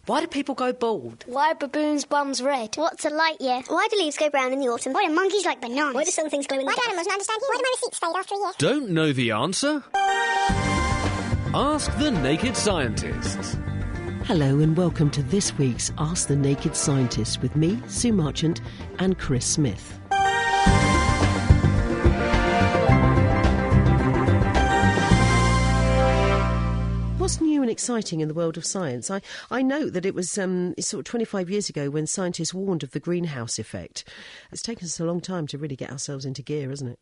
Why do people go bald? Why are baboons' bums red? What's a light year? Why do leaves go brown in the autumn? Why do monkeys like bananas? Why do some things glow in the dark? Why do animals not understand you? Why do my receipts fade after a year? Don't know the answer? Ask the Naked Scientists. Hello and welcome to this week's Ask the Naked Scientists with me, Sue Marchant, and Chris Smith. What's new and exciting in the world of science? I note that it was sort of 25 years ago when scientists warned of the greenhouse effect. It's taken us a long time to really get ourselves into gear, hasn't it?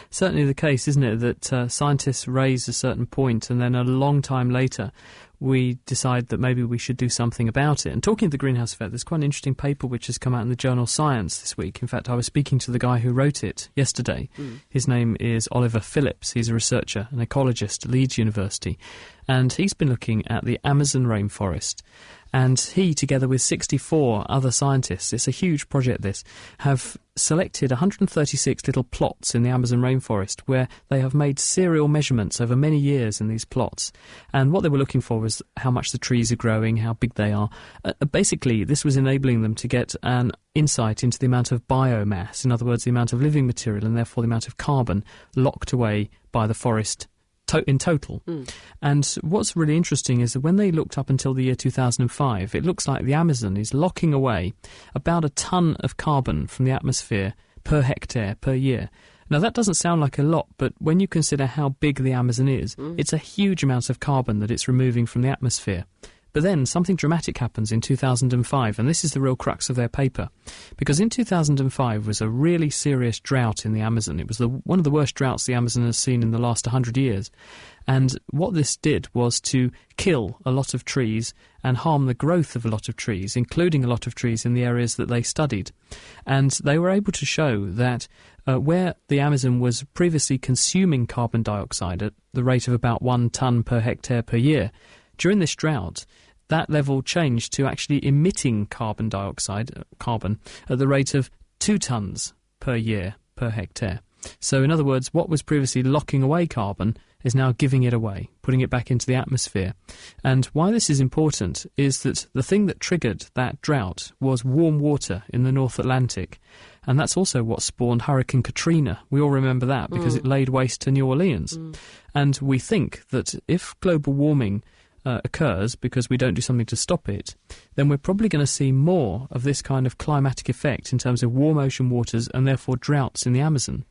Certainly the case, isn't it, that scientists raise a certain point and then a long time later we decide that maybe we should do something about it. And talking of the greenhouse effect, there's quite an interesting paper which has come out in the journal Science this week. In fact, I was speaking to the guy who wrote it yesterday. His name is Oliver Phillips. He's a researcher, an ecologist at Leeds University. And he's been looking at the Amazon rainforest. And he, together with 64 other scientists, it's a huge project this, have selected 136 little plots in the Amazon rainforest where they have made serial measurements over many years in these plots. And what they were looking for was how much the trees are growing, how big they are. Basically, this was enabling them to get an insight into the amount of biomass, in other words, the amount of living material and therefore the amount of carbon locked away by the forest in total. And what's really interesting is that when they looked up until the year 2005, it looks like the Amazon is locking away about a tonne of carbon from the atmosphere per hectare per year. Now, that doesn't sound like a lot, but when you consider how big the Amazon is, it's a huge amount of carbon that it's removing from the atmosphere. But then something dramatic happens in 2005, and this is the real crux of their paper. Because in 2005 was a really serious drought in the Amazon. It was one of the worst droughts the Amazon has seen in the last 100 years. And what this did was to kill a lot of trees and harm the growth of a lot of trees, including a lot of trees in the areas that they studied. And they were able to show that where the Amazon was previously consuming carbon dioxide at the rate of about 1 tonne per hectare per year, during this drought, that level changed to actually emitting carbon at the rate of 2 tonnes per year per hectare. So in other words, what was previously locking away carbon is now giving it away, putting it back into the atmosphere. And why this is important is that the thing that triggered that drought was warm water in the North Atlantic. And that's also what spawned Hurricane Katrina. We all remember that because it laid waste to New Orleans. And we think that if global warming occurs because we don't do something to stop it, then we're probably going to see more of this kind of climatic effect in terms of warm ocean waters and therefore droughts in the Amazon.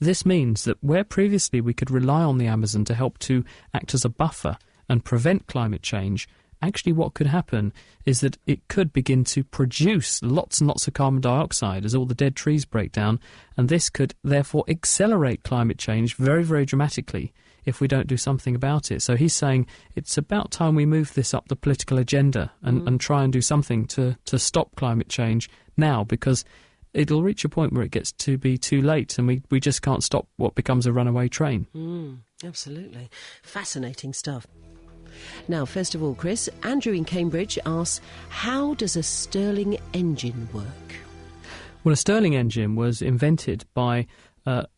This means that where previously we could rely on the Amazon to help to act as a buffer and prevent climate change, actually what could happen is that it could begin to produce lots and lots of carbon dioxide as all the dead trees break down, and this could therefore accelerate climate change very, very dramatically if we don't do something about it. So he's saying it's about time we move this up the political agenda and try and do something to stop climate change now, because it'll reach a point where it gets to be too late and we just can't stop what becomes a runaway train. Absolutely. Fascinating stuff. Now, first of all, Chris, Andrew in Cambridge asks, how does a Stirling engine work? Well, a Stirling engine was invented by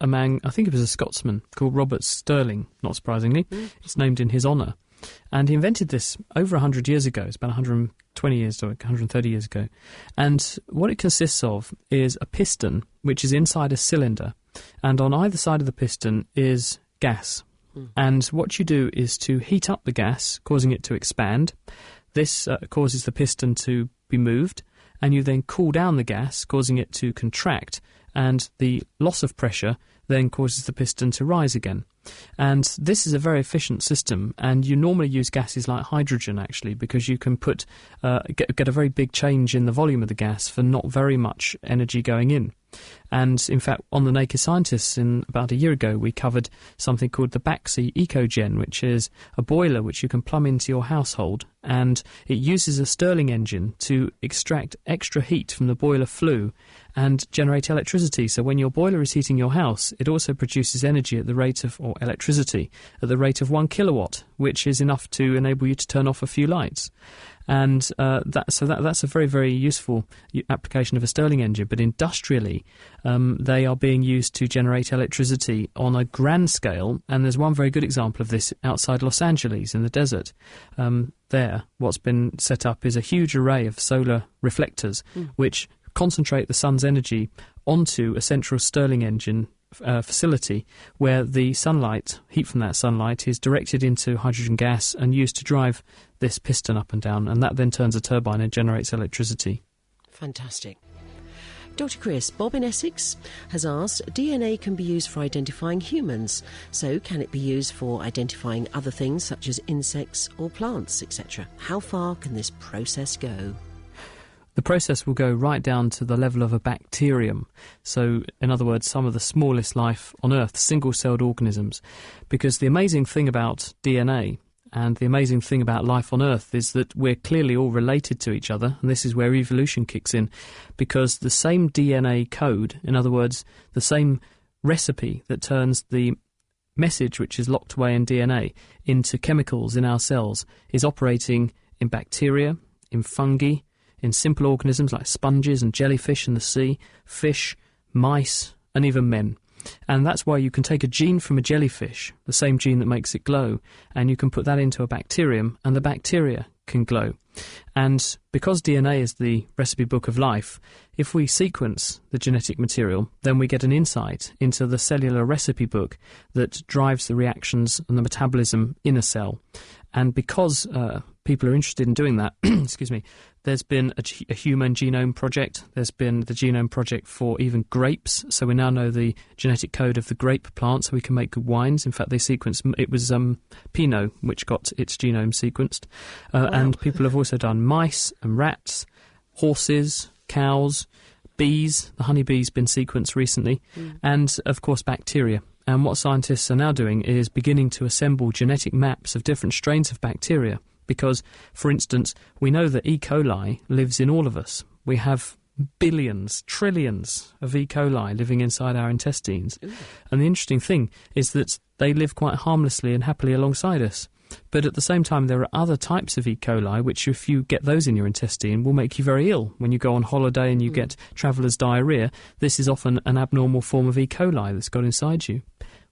a man, I think it was a Scotsman, called Robert Stirling, not surprisingly. It's named in his honour. And he invented this over 100 years ago. It's about 120 years or 130 years ago. And what it consists of is a piston, which is inside a cylinder. And on either side of the piston is gas. And what you do is to heat up the gas, causing it to expand. This causes the piston to be moved. And you then cool down the gas, causing it to contract. And the loss of pressure then causes the piston to rise again. And this is a very efficient system, and you normally use gases like hydrogen, actually, because you can get a very big change in the volume of the gas for not very much energy going in. And in fact, on the Naked Scientists about a year ago, we covered something called the Baxi EcoGen, which is a boiler which you can plumb into your household, and it uses a Stirling engine to extract extra heat from the boiler flue and generate electricity. So when your boiler is heating your house, it also produces energy at the rate of, or electricity at the rate of 1 kilowatt, which is enough to enable you to turn off a few lights. And that's a very, very useful application of a Stirling engine. But industrially, they are being used to generate electricity on a grand scale. And there's one very good example of this outside Los Angeles in the desert. There, what's been set up is a huge array of solar reflectors, which concentrate the sun's energy onto a central Stirling engine facility where the sunlight, heat from that sunlight, is directed into hydrogen gas and used to drive this piston up and down, and that then turns a turbine and generates electricity. Fantastic. Dr. Chris, Bob in Essex has asked, DNA can be used for identifying humans, so can it be used for identifying other things such as insects or plants, etc.? How far can this process go? The process will go right down to the level of a bacterium. So, in other words, some of the smallest life on Earth, single-celled organisms. Because the amazing thing about DNA and the amazing thing about life on Earth is that we're clearly all related to each other, and this is where evolution kicks in, because the same DNA code, in other words, the same recipe that turns the message which is locked away in DNA into chemicals in our cells, is operating in bacteria, in fungi, in simple organisms like sponges and jellyfish in the sea, fish, mice, and even men. And that's why you can take a gene from a jellyfish, the same gene that makes it glow, and you can put that into a bacterium, and the bacteria can glow. And because DNA is the recipe book of life, if we sequence the genetic material, then we get an insight into the cellular recipe book that drives the reactions and the metabolism in a cell. And because people are interested in doing that, excuse me, there's been a human genome project. There's been the genome project for even grapes. So we now know the genetic code of the grape plant, so we can make good wines. In fact, they sequenced, it was Pinot which got its genome sequenced. Wow. And people have also done mice and rats, horses, cows, bees. The honeybee's been sequenced recently. And, of course, bacteria. And what scientists are now doing is beginning to assemble genetic maps of different strains of bacteria. Because, for instance, we know that E. coli lives in all of us. We have billions, trillions of E. coli living inside our intestines. Ooh. And the interesting thing is that they live quite harmlessly and happily alongside us. But at the same time, there are other types of E. coli which, if you get those in your intestine, will make you very ill. When you go on holiday and you get traveller's diarrhoea, this is often an abnormal form of E. coli that's got inside you.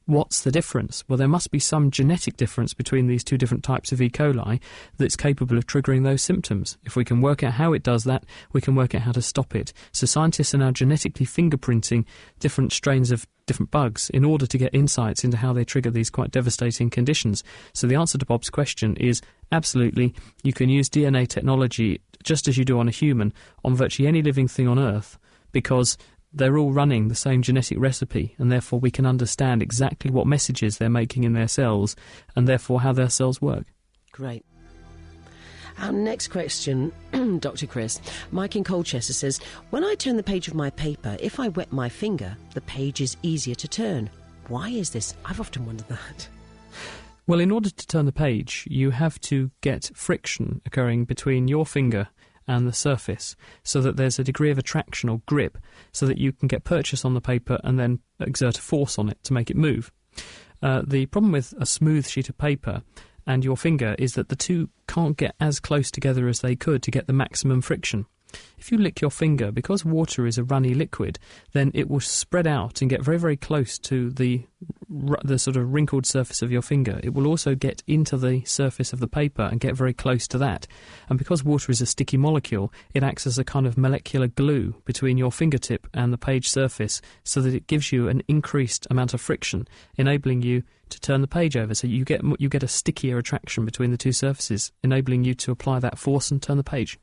What's the difference? Well, there must be some genetic difference between these two different types of E. coli that's capable of triggering those symptoms. If we can work out how it does that, we can work out how to stop it. So scientists are now genetically fingerprinting different strains of different bugs in order to get insights into how they trigger these quite devastating conditions. So the answer to Bob's question is absolutely, you can use DNA technology just as you do on a human on virtually any living thing on Earth, because they're all running the same genetic recipe, and therefore we can understand exactly what messages they're making in their cells, and therefore how their cells work. Great. Our next question, Dr. Chris. Mike in Colchester says, when I turn the page of my paper, if I wet my finger, the page is easier to turn. Why is this? I've often wondered that. Well, in order to turn the page, you have to get friction occurring between your finger and the surface, so that there's a degree of attraction or grip, so that you can get purchase on the paper and then exert a force on it to make it move. The problem with a smooth sheet of paper and your finger is that the two can't get as close together as they could to get the maximum friction. If you lick your finger, because water is a runny liquid, then it will spread out and get very, very close to the sort of wrinkled surface of your finger. It will also get into the surface of the paper and get very close to that. And because water is a sticky molecule, it acts as a kind of molecular glue between your fingertip and the page surface, so that it gives you an increased amount of friction, enabling you to turn the page over. So you get a stickier attraction between the two surfaces, enabling you to apply that force and turn the page.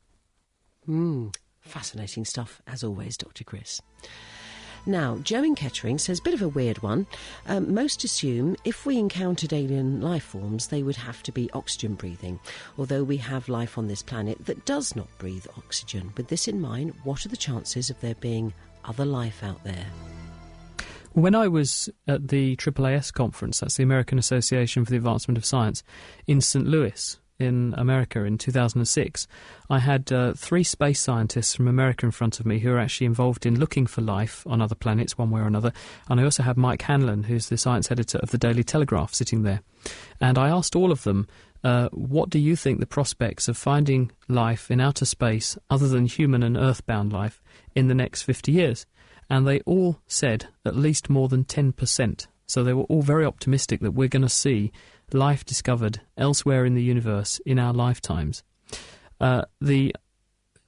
Fascinating stuff, as always, Dr. Chris. Now, Joe in Kettering says, bit of a weird one. Most assume if we encountered alien life forms, they would have to be oxygen breathing, although we have life on this planet that does not breathe oxygen. With this in mind, what are the chances of there being other life out there? When I was at the AAAS conference, that's the American Association for the Advancement of Science, in St. Louis, in America in 2006, I had 3 space scientists from America in front of me who are actually involved in looking for life on other planets one way or another. And I also had Mike Hanlon, who's the science editor of the Daily Telegraph, sitting there. And I asked all of them, what do you think the prospects of finding life in outer space, other than human and earthbound life, in the next 50 years? And they all said at least more than 10%. So they were all very optimistic that we're going to see life discovered elsewhere in the universe in our lifetimes. The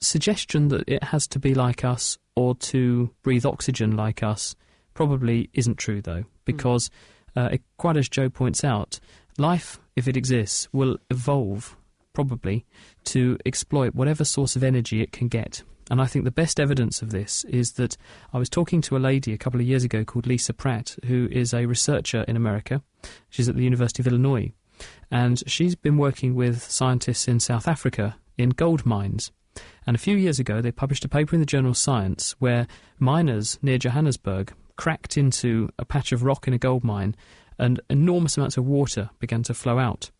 suggestion that it has to be like us or to breathe oxygen like us probably isn't true, though, because, quite as Joe points out, life, if it exists, will evolve, probably, to exploit whatever source of energy it can get. And I think the best evidence of this is that I was talking to a lady a couple of years ago called Lisa Pratt, who is a researcher in America. She's at the University of Illinois. And she's been working with scientists in South Africa in gold mines. And a few years ago, they published a paper in the journal Science where miners near Johannesburg cracked into a patch of rock in a gold mine and enormous amounts of water began to flow out.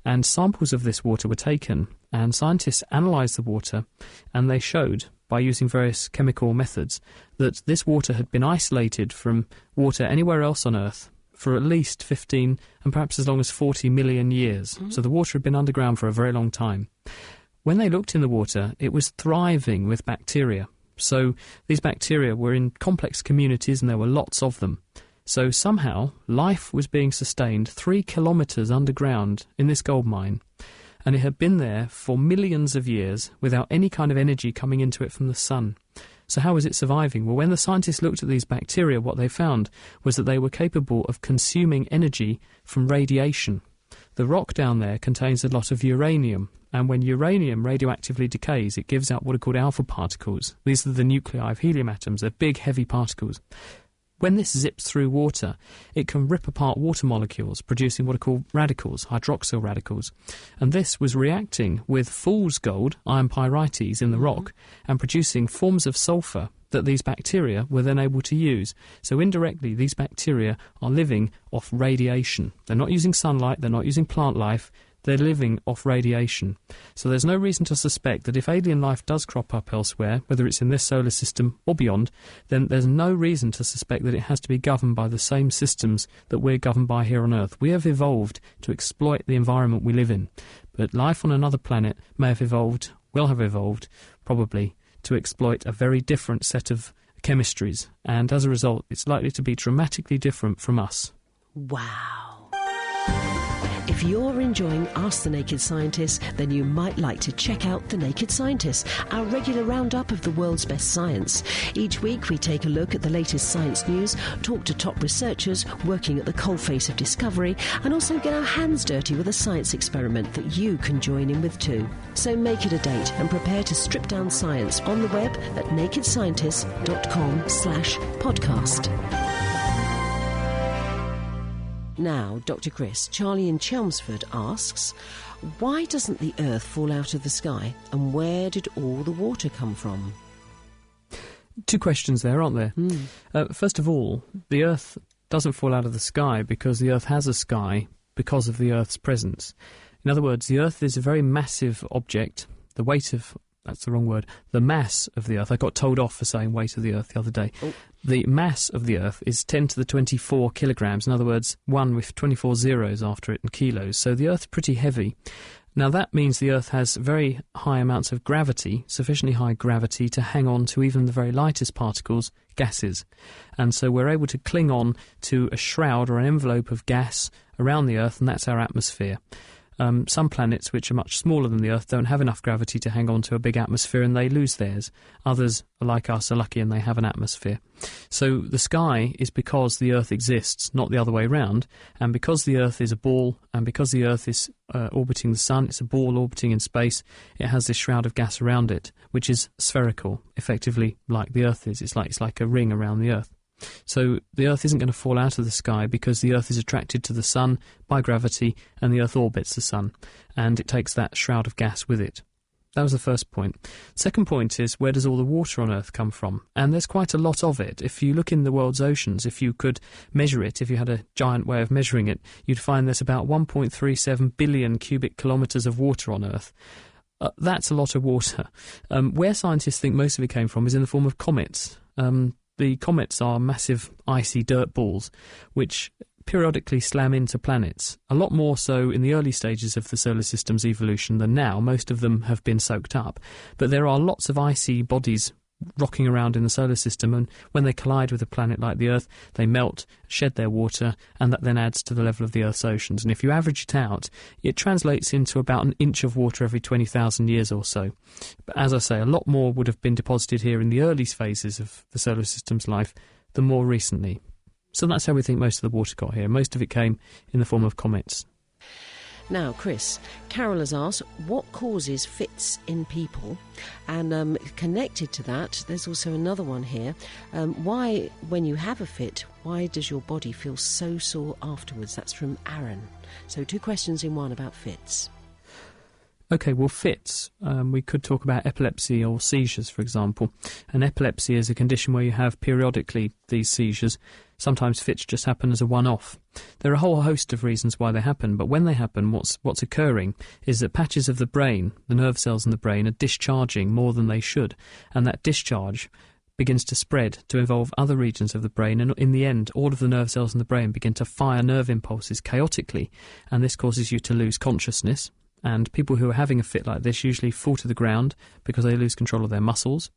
And samples of this water were taken, and scientists analysed the water, and they showed, by using various chemical methods, that this water had been isolated from water anywhere else on Earth for at least 15 and perhaps as long as 40 million years. So the water had been underground for a very long time. When they looked in the water, it was thriving with bacteria. So these bacteria were in complex communities, and there were lots of them. So somehow life was being sustained 3 kilometres underground in this gold mine, and it had been there for millions of years without any kind of energy coming into it from the sun. So how was it surviving? Well, when the scientists looked at these bacteria, what they found was that they were capable of consuming energy from radiation. The rock down there contains a lot of uranium, and when uranium radioactively decays, it gives out what are called alpha particles. These are the nuclei of helium atoms. They're big, heavy particles. When this zips through water, it can rip apart water molecules, producing what are called radicals, hydroxyl radicals. And this was reacting with fool's gold, iron pyrites, in the rock, and producing forms of sulfur that these bacteria were then able to use. So indirectly, these bacteria are living off radiation. They're not using sunlight, they're not using plant life, they're living off radiation. So there's no reason to suspect that if alien life does crop up elsewhere, whether it's in this solar system or beyond, then there's no reason to suspect that it has to be governed by the same systems that we're governed by here on Earth. We have evolved to exploit the environment we live in. But life on another planet may have evolved, will have evolved, probably, to exploit a very different set of chemistries. And as a result, it's likely to be dramatically different from us. Wow. If you're enjoying Ask the Naked Scientist, then you might like to check out The Naked Scientist, our regular roundup of the world's best science. Each week we take a look at the latest science news, talk to top researchers working at the coalface of discovery, and also get our hands dirty with a science experiment that you can join in with too. So make it a date and prepare to strip down science on the web at nakedscientist.com/podcast. Now, Dr. Chris, Charlie in Chelmsford asks, why doesn't the Earth fall out of the sky, and where did all the water come from? 2 questions there, aren't there? First of all, the Earth doesn't fall out of the sky because the Earth has a sky because of the Earth's presence. In other words, the Earth is a very massive object. The weight of... that's the wrong word. The mass of the Earth. I got told off for saying weight of the Earth the other day. The mass of the Earth is 10 to the 24 kilograms. In other words, 1 with 24 zeros after it in kilos. So the Earth's pretty heavy. Now that means the Earth has very high amounts of gravity, sufficiently high gravity to hang on to even the very lightest particles, gases. And so we're able to cling on to a shroud or an envelope of gas around the Earth, and that's our atmosphere. Some planets, which are much smaller than the Earth, don't have enough gravity to hang on to a big atmosphere, and they lose theirs. Others, like us, are lucky and they have an atmosphere. So the sky is because the Earth exists, not the other way round. And because the Earth is a ball, and because the Earth is orbiting the Sun, it's a ball orbiting in space, it has this shroud of gas around it, which is spherical, effectively like the Earth is. It's like a ring around the Earth. So the Earth isn't going to fall out of the sky because the Earth is attracted to the Sun by gravity, and the Earth orbits the Sun, and it takes that shroud of gas with it. That was the first point. Second point is, where does all the water on Earth come from? And there's quite a lot of it. If you look in the world's oceans, if you could measure it, if you had a giant way of measuring it, you'd find there's about 1.37 billion cubic kilometres of water on Earth. That's a lot of water. Where scientists think most of it came from is in the form of comets. The comets are massive icy dirt balls which periodically slam into planets, a lot more so in the early stages of the solar system's evolution than now. Most of them have been soaked up, but there are lots of icy bodies rocking around in the solar system, and when they collide with a planet like the Earth, they melt, shed their water, and that then adds to the level of the Earth's oceans. And if you average it out, it translates into about an inch of water every 20,000 years or so. But as I say, a lot more would have been deposited here in the early phases of the solar system's life than more recently. So that's how we think most of the water got here. Most of it came in the form of comets. Now, Chris, Carol has asked, what causes fits in people? And connected to that, there's also another one here. Why, when you have a fit, why does your body feel so sore afterwards? That's from Aaron. So 2 questions in one about fits. OK, well, fits. We could talk about epilepsy or seizures, for example. And epilepsy is a condition where you have periodically these seizures. Sometimes fits just happen as a one-off. There are a whole host of reasons why they happen, but when they happen, what's occurring is that patches of the brain, the nerve cells in the brain, are discharging more than they should, and that discharge begins to spread to involve other regions of the brain, and in the end, all of the nerve cells in the brain begin to fire nerve impulses chaotically, and this causes you to lose consciousness. And people who are having a fit like this usually fall to the ground because they lose control of their muscles.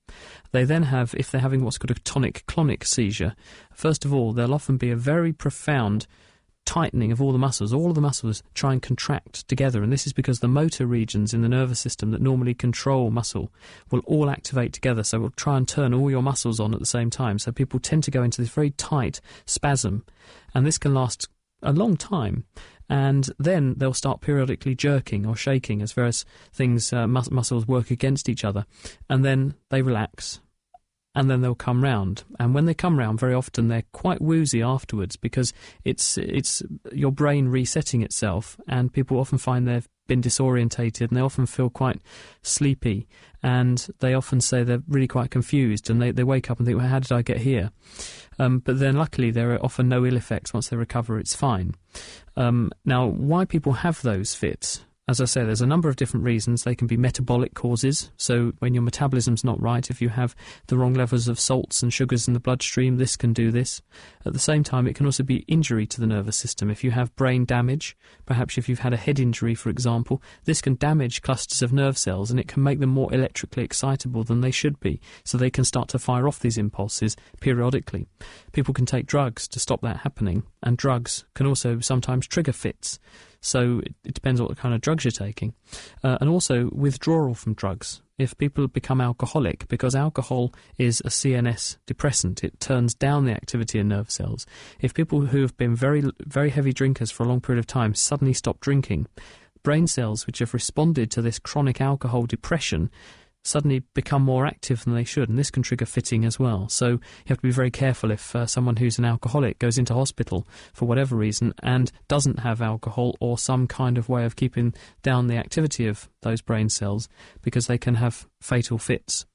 They then have, if they're having what's called a tonic-clonic seizure, first of all, there'll often be a very profound tightening of all the muscles. All of the muscles try and contract together, and this is because the motor regions in the nervous system that normally control muscle will all activate together, so we'll try and turn all your muscles on at the same time. So people tend to go into this very tight spasm, and this can last a long time. And then they'll start periodically jerking or shaking as various things, muscles work against each other. And then they relax, and then they'll come round. And when they come round, very often they're quite woozy afterwards because it's your brain resetting itself, and people often find they've been disorientated, and they often feel quite sleepy, and they often say they're really quite confused, and they wake up and think, well, how did I get here? But then luckily there are often no ill effects. Once they recover, it's fine. Now, why people have those fits? As I say, there's a number of different reasons. They can be metabolic causes. So when your metabolism's not right, if you have the wrong levels of salts and sugars in the bloodstream, this can do this. At the same time, it can also be injury to the nervous system. If you have brain damage, perhaps if you've had a head injury, for example, this can damage clusters of nerve cells, and it can make them more electrically excitable than they should be. So they can start to fire off these impulses periodically. People can take drugs to stop that happening, and drugs can also sometimes trigger fits. So it depends what kind of drugs you're taking. And also withdrawal from drugs. If people become alcoholic, because alcohol is a CNS depressant, it turns down the activity in nerve cells. If people who have been very, very heavy drinkers for a long period of time suddenly stop drinking, brain cells which have responded to this chronic alcohol depression suddenly become more active than they should, and this can trigger fitting as well. So you have to be very careful if someone who's an alcoholic goes into hospital for whatever reason and doesn't have alcohol or some kind of way of keeping down the activity of those brain cells, because they can have fatal fits.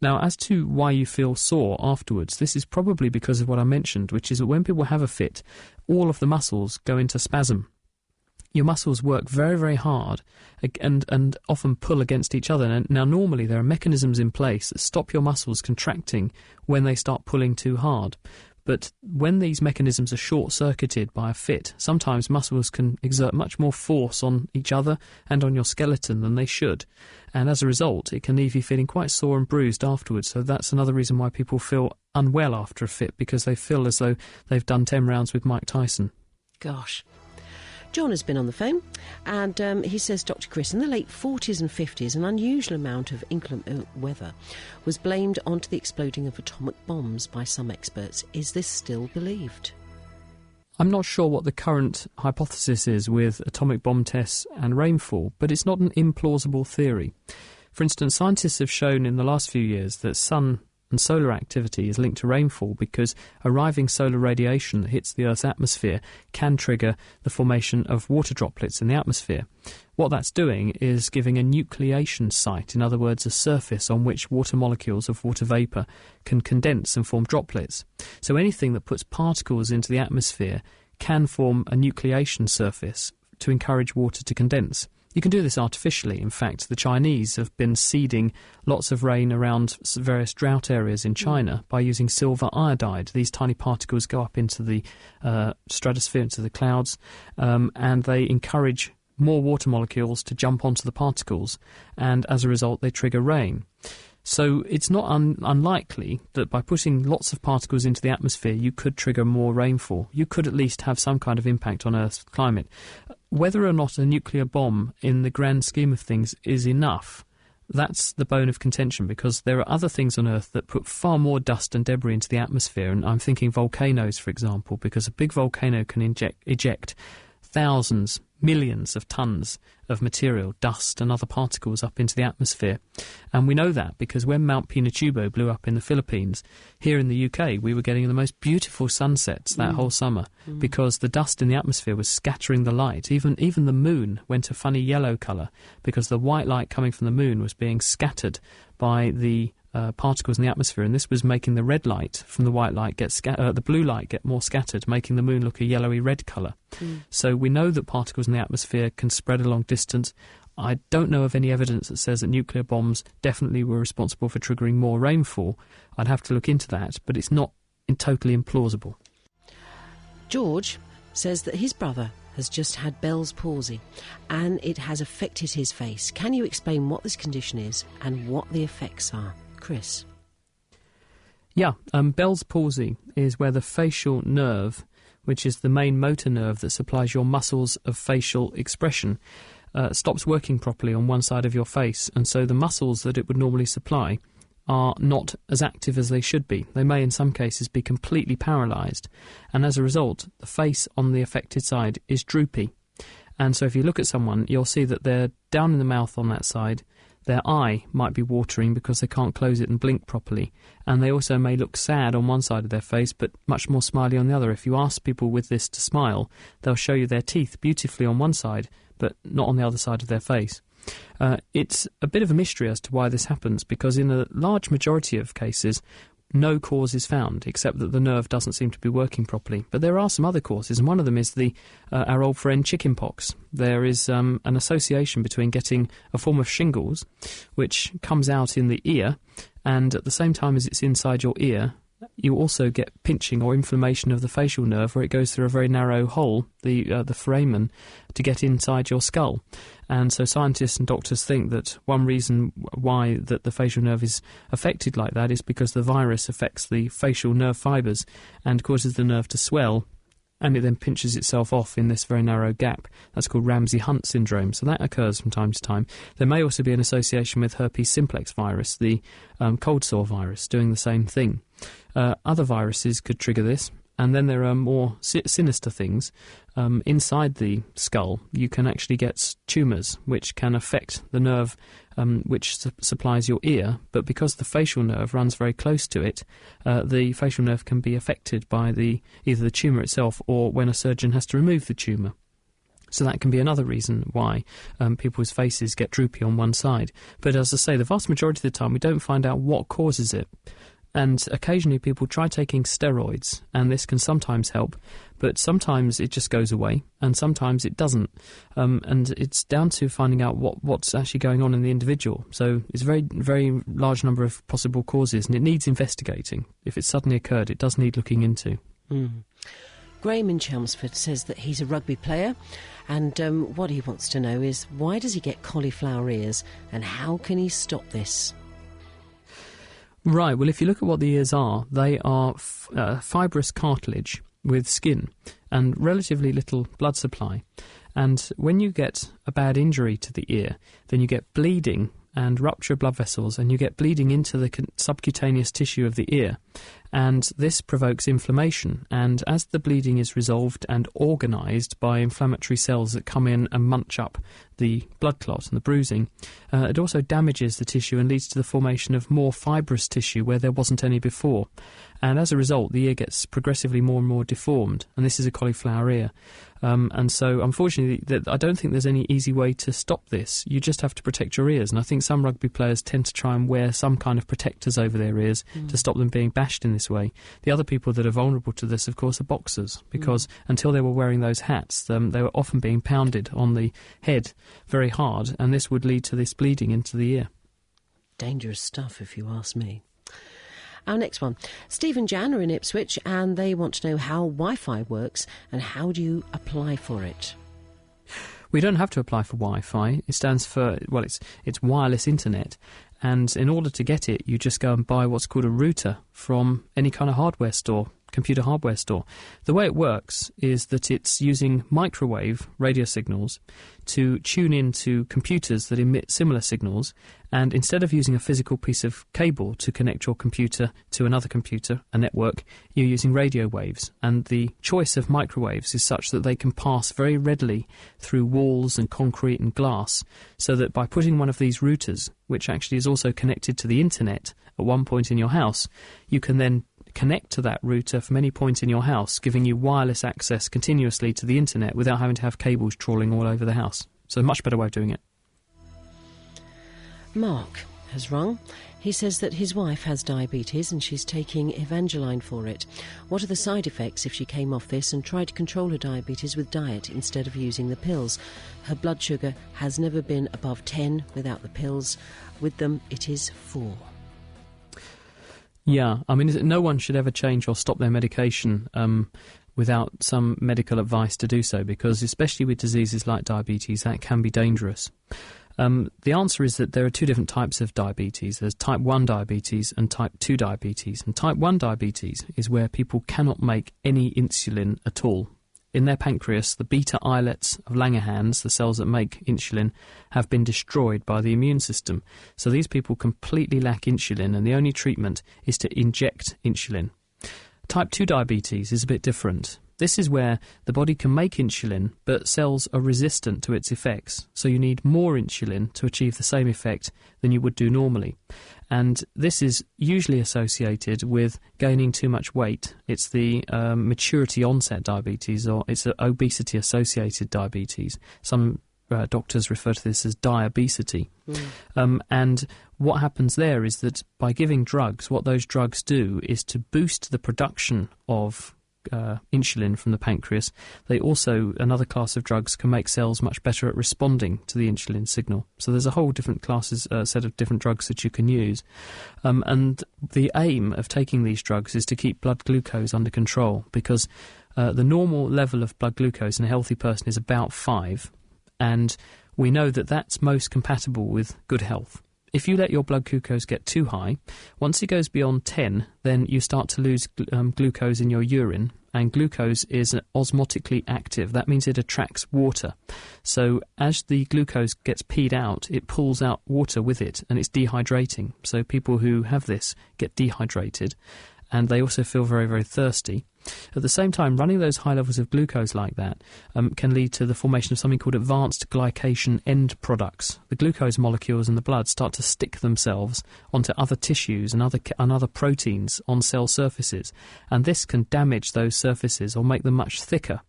Now, as to why you feel sore afterwards, this is probably because of what I mentioned, which is that when people have a fit, all of the muscles go into spasm. Your muscles work very, very hard and often pull against each other. Now, normally there are mechanisms in place that stop your muscles contracting when they start pulling too hard. But when these mechanisms are short-circuited by a fit, sometimes muscles can exert much more force on each other and on your skeleton than they should. And as a result, it can leave you feeling quite sore and bruised afterwards. So that's another reason why people feel unwell after a fit, because they feel as though they've done 10 rounds with Mike Tyson. Gosh. John has been on the phone, and he says, Dr. Chris, in the late 40s and 50s, an unusual amount of inclement weather was blamed onto the exploding of atomic bombs by some experts. Is this still believed? I'm not sure what the current hypothesis is with atomic bomb tests and rainfall, but it's not an implausible theory. For instance, scientists have shown in the last few years that sun And solar activity is linked to rainfall because arriving solar radiation that hits the Earth's atmosphere can trigger the formation of water droplets in the atmosphere. What that's doing is giving a nucleation site, in other words, a surface on which water molecules of water vapour can condense and form droplets. So anything that puts particles into the atmosphere can form a nucleation surface to encourage water to condense. You can do this artificially. In fact, the Chinese have been seeding lots of rain around various drought areas in China by using silver iodide. These tiny particles go up into the stratosphere, into the clouds, and they encourage more water molecules to jump onto the particles, and as a result they trigger rain. So it's not unlikely that by putting lots of particles into the atmosphere you could trigger more rainfall. You could at least have some kind of impact on Earth's climate. Whether or not a nuclear bomb in the grand scheme of things is enough, that's the bone of contention, because there are other things on Earth that put far more dust and debris into the atmosphere, and I'm thinking volcanoes, for example, because a big volcano can eject thousands, millions of tons of material, dust and other particles up into the atmosphere. And we know that because when Mount Pinatubo blew up in the Philippines, here in the UK we were getting the most beautiful sunsets that whole summer because the dust in the atmosphere was scattering the light. Even the moon went a funny yellow colour because the white light coming from the moon was being scattered by the particles in the atmosphere, and this was making the red light from the white light the blue light get more scattered, making the moon look a yellowy red colour. So we know that particles in the atmosphere can spread a long distance. I don't know of any evidence that says that nuclear bombs definitely were responsible for triggering more rainfall. I'd have to look into that, but it's not totally implausible. George says that his brother has just had Bell's palsy and it has affected his face. Can you explain what this condition is and what the effects are? Chris? Yeah, Bell's palsy is where the facial nerve, which is the main motor nerve that supplies your muscles of facial expression, stops working properly on one side of your face, and so the muscles that it would normally supply are not as active as they should be. They may in some cases be completely paralysed, and as a result the face on the affected side is droopy. And so if you look at someone, you'll see that they're down in the mouth on that side. Their eye might be watering because they can't close it and blink properly. And they also may look sad on one side of their face, but much more smiley on the other. If you ask people with this to smile, they'll show you their teeth beautifully on one side, but not on the other side of their face. It's a bit of a mystery as to why this happens, because in a large majority of cases, no cause is found, except that the nerve doesn't seem to be working properly. But there are some other causes, and one of them is our old friend chickenpox. There is an association between getting a form of shingles, which comes out in the ear, and at the same time as it's inside your ear, you also get pinching or inflammation of the facial nerve, where it goes through a very narrow hole, the foramen, to get inside your skull. And so scientists and doctors think that one reason why that the facial nerve is affected like that is because the virus affects the facial nerve fibres and causes the nerve to swell, and it then pinches itself off in this very narrow gap. That's called Ramsay-Hunt syndrome, so that occurs from time to time. There may also be an association with herpes simplex virus, the cold sore virus, doing the same thing. Other viruses could trigger this, and then there are more sinister things. Inside the skull, you can actually get tumours which can affect the nerve which supplies your ear, but because the facial nerve runs very close to it, the facial nerve can be affected by either the tumour itself or when a surgeon has to remove the tumour. So that can be another reason why people's faces get droopy on one side. But as I say, the vast majority of the time we don't find out what causes it. And occasionally people try taking steroids, and this can sometimes help, but sometimes it just goes away, and sometimes it doesn't. And it's down to finding out what's actually going on in the individual. So it's a very, very large number of possible causes, and it needs investigating. If it suddenly occurred, it does need looking into. Graham in Chelmsford says that he's a rugby player, and what he wants to know is, why does he get cauliflower ears, and how can he stop this? Right, well, if you look at what the ears are, they are fibrous cartilage with skin and relatively little blood supply. And when you get a bad injury to the ear, then you get bleeding and rupture of blood vessels, and you get bleeding into the subcutaneous tissue of the ear. And this provokes inflammation. And as the bleeding is resolved and organised by inflammatory cells that come in and munch up the blood clot and the bruising, it also damages the tissue and leads to the formation of more fibrous tissue where there wasn't any before. And as a result, the ear gets progressively more and more deformed. And this is a cauliflower ear. And so, unfortunately, I don't think there's any easy way to stop this. You just have to protect your ears. And I think some rugby players tend to try and wear some kind of protectors over their ears to stop them being bashed in this way. The other people that are vulnerable to this, of course, are boxers, because until they were wearing those hats, they were often being pounded on the head very hard, and this would lead to this bleeding into the ear. Dangerous stuff, if you ask me. Our next one. Steve and Jan are in Ipswich, and they want to know how Wi-Fi works and how do you apply for it. We don't have to apply for Wi-Fi. It stands for, well, it's wireless internet. And in order to get it, you just go and buy what's called a router from any kind of hardware store, computer hardware store. The way it works is that it's using microwave radio signals to tune into computers that emit similar signals, and instead of using a physical piece of cable to connect your computer to another computer, a network, you're using radio waves. And the choice of microwaves is such that they can pass very readily through walls and concrete and glass, so that by putting one of these routers, which actually is also connected to the internet at one point in your house, you can then connect to that router from any point in your house, giving you wireless access continuously to the internet without having to have cables trawling all over the house. So a much better way of doing it. Mark has rung. He says that his wife has diabetes and she's taking Evangeline for it. What are the side effects if she came off this and tried to control her diabetes with diet instead of using the pills? Her blood sugar has never been above 10 without the pills. With them, it is 4. Yeah, I mean, no one should ever change or stop their medication without some medical advice to do so, because especially with diseases like diabetes, that can be dangerous. The answer is that there are 2 different types of diabetes. There's type 1 diabetes and type 2 diabetes. And type 1 diabetes is where people cannot make any insulin at all. In their pancreas, the beta islets of Langerhans, the cells that make insulin, have been destroyed by the immune system. So these people completely lack insulin, and the only treatment is to inject insulin. Type 2 diabetes is a bit different. This is where the body can make insulin, but cells are resistant to its effects. So you need more insulin to achieve the same effect than you would do normally. And this is usually associated with gaining too much weight. It's the maturity onset diabetes, or it's obesity-associated diabetes. Some doctors refer to this as diabesity. And what happens there is that by giving drugs, what those drugs do is to boost the production of insulin from the pancreas. They also, another class of drugs, can make cells much better at responding to the insulin signal. So there's a whole different set of different drugs that you can use. And the aim of taking these drugs is to keep blood glucose under control, because the normal level of blood glucose in a healthy person is about 5, and we know that that's most compatible with good health. If you let your blood glucose get too high, once it goes beyond 10, then you start to lose glucose in your urine, and glucose is osmotically active. That means it attracts water. So as the glucose gets peed out, it pulls out water with it, and it's dehydrating. So people who have this get dehydrated, and they also feel very, very thirsty. At the same time, running those high levels of glucose like that can lead to the formation of something called advanced glycation end products. The glucose molecules in the blood start to stick themselves onto other tissues and other proteins on cell surfaces, and this can damage those surfaces or make them much thicker.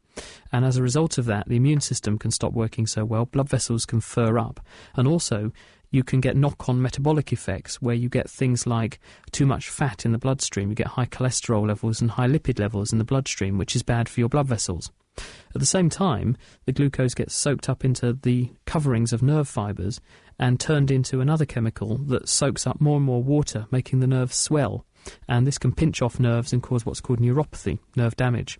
And as a result of that, the immune system can stop working so well, blood vessels can fur up, and also you can get knock-on metabolic effects where you get things like too much fat in the bloodstream. You get high cholesterol levels and high lipid levels in the bloodstream, which is bad for your blood vessels. At the same time, the glucose gets soaked up into the coverings of nerve fibres and turned into another chemical that soaks up more and more water, making the nerves swell. And this can pinch off nerves and cause what's called neuropathy, nerve damage.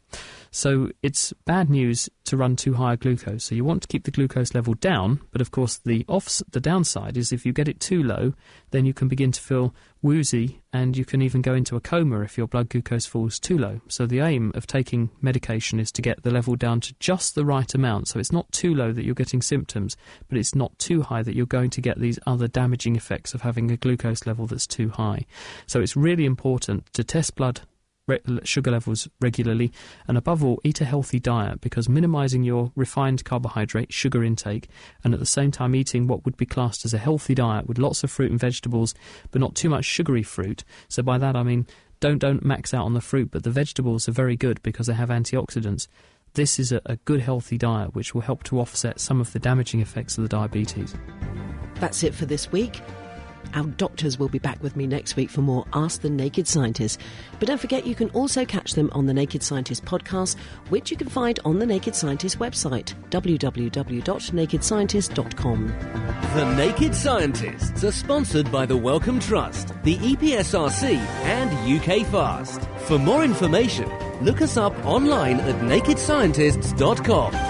So it's bad news to run too high a glucose. So you want to keep the glucose level down, but of course the downside is if you get it too low, then you can begin to feel woozy, and you can even go into a coma if your blood glucose falls too low. So the aim of taking medication is to get the level down to just the right amount. So it's not too low that you're getting symptoms, but it's not too high that you're going to get these other damaging effects of having a glucose level that's too high. So it's really important to test blood sugar levels regularly, and above all, eat a healthy diet, because minimising your refined carbohydrate sugar intake and at the same time eating what would be classed as a healthy diet with lots of fruit and vegetables but not too much sugary fruit. So by that I mean don't max out on the fruit, but the vegetables are very good because they have antioxidants. This is a good healthy diet which will help to offset some of the damaging effects of the diabetes. That's it for this week. Our doctors will be back with me next week for more Ask the Naked Scientist. But don't forget, you can also catch them on the Naked Scientist podcast, which you can find on the Naked Scientist website, www.nakedscientist.com. The Naked Scientists are sponsored by the Wellcome Trust, the EPSRC and UK Fast. For more information, look us up online at nakedscientists.com.